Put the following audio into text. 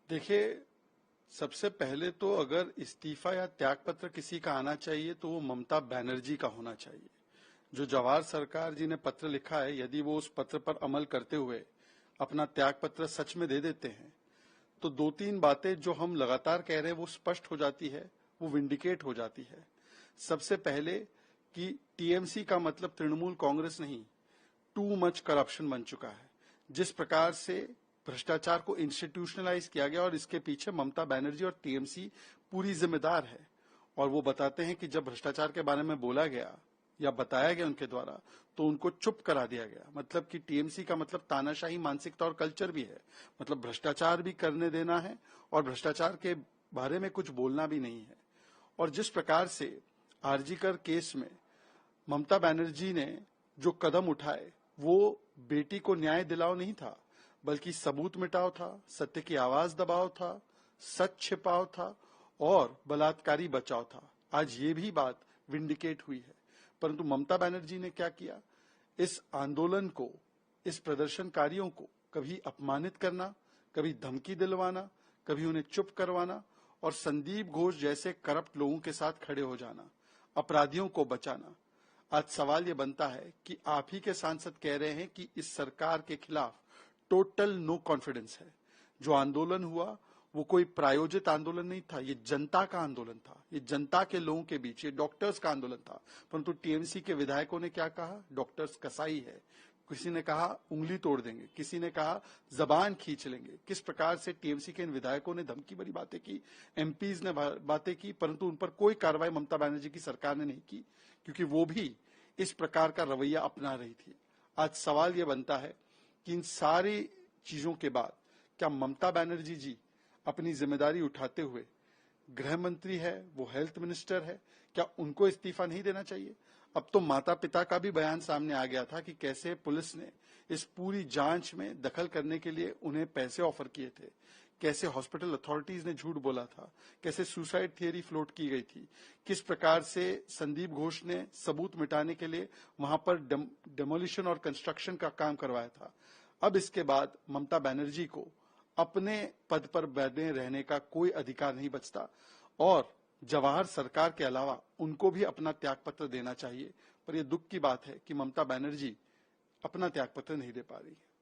देखिए, सबसे पहले तो अगर इस्तीफा या त्यागपत्र किसी का आना चाहिए तो वो ममता बनर्जी का होना चाहिए। जो जवाहर सरकार जी ने पत्र लिखा है, यदि वो उस पत्र पर अमल करते हुए अपना त्यागपत्र सच में दे देते हैं तो दो तीन बातें जो हम लगातार कह रहे हैं वो स्पष्ट हो जाती है, वो विंडिकेट हो जाती है। सबसे पहले कि टीएमसी का मतलब तृणमूल कांग्रेस नहीं, टू मच करप्शन बन चुका है। जिस प्रकार से भ्रष्टाचार को इंस्टीट्यूशनलाइज किया गया और इसके पीछे ममता बनर्जी और टीएमसी पूरी जिम्मेदार है। और वो बताते हैं कि जब भ्रष्टाचार के बारे में बोला गया या बताया गया उनके द्वारा तो उनको चुप करा दिया गया। मतलब कि टीएमसी का मतलब तानाशाही मानसिकता और कल्चर भी है। मतलब भ्रष्टाचार भी करने देना है और भ्रष्टाचार के बारे में कुछ बोलना भी नहीं है। और जिस प्रकार से आरजीकर केस में ममता बनर्जी ने जो कदम उठाए वो बेटी को न्याय दिलाओ नहीं था, बल्कि सबूत मिटाओ था, सत्य की आवाज दबाओ था, सच छिपाओ था और बलात्कारी बचाओ था। आज ये भी बात विंडिकेट हुई है। परंतु ममता बनर्जी ने क्या किया? इस आंदोलन को, इस प्रदर्शनकारियों को कभी अपमानित करना, कभी धमकी दिलवाना, कभी उन्हें चुप करवाना और संदीप घोष जैसे करप्ट लोगों के साथ खड़े हो जाना, अपराधियों को बचाना। आज सवाल ये बनता है कि आप ही के सांसद कह रहे हैं कि इस सरकार के खिलाफ टोटल नो कॉन्फिडेंस है। जो आंदोलन हुआ वो कोई प्रायोजित आंदोलन नहीं था, ये जनता का आंदोलन था, ये जनता के लोगों के बीच, ये डॉक्टर्स का आंदोलन था। परंतु टीएमसी के विधायकों ने क्या कहा? डॉक्टर्स कसाई है। किसी ने कहा उंगली तोड़ देंगे, किसी ने कहा जबान खींच लेंगे। किस प्रकार से टीएमसी के इन विधायकों ने धमकी भरी बातें की, एमपीज ने बातें की, परंतु उन पर कोई कार्रवाई ममता बनर्जी की सरकार ने नहीं की, क्योंकि वो भी इस प्रकार का रवैया अपना रही थी। आज सवाल ये बनता है कि इन सारी चीजों के बाद क्या ममता बनर्जी जी अपनी जिम्मेदारी उठाते हुए, गृह मंत्री है, वो हेल्थ मिनिस्टर है, क्या उनको इस्तीफा नहीं देना चाहिए? अब तो माता पिता का भी बयान सामने आ गया था कि कैसे पुलिस ने इस पूरी जांच में दखल करने के लिए उन्हें पैसे ऑफर किए थे, कैसे हॉस्पिटल अथॉरिटीज ने झूठ बोला था, कैसे सुसाइड थियरी फ्लोट की गई थी, किस प्रकार से संदीप घोष ने सबूत मिटाने के लिए वहां पर डेमोलिशन और कंस्ट्रक्शन का काम करवाया था। अब इसके बाद ममता बनर्जी को अपने पद पर बने रहने का कोई अधिकार नहीं बचता और जवाहर सरकार के अलावा उनको भी अपना त्यागपत्र देना चाहिए। पर यह दुख की बात है कि ममता बनर्जी अपना त्यागपत्र नहीं दे पा रही है।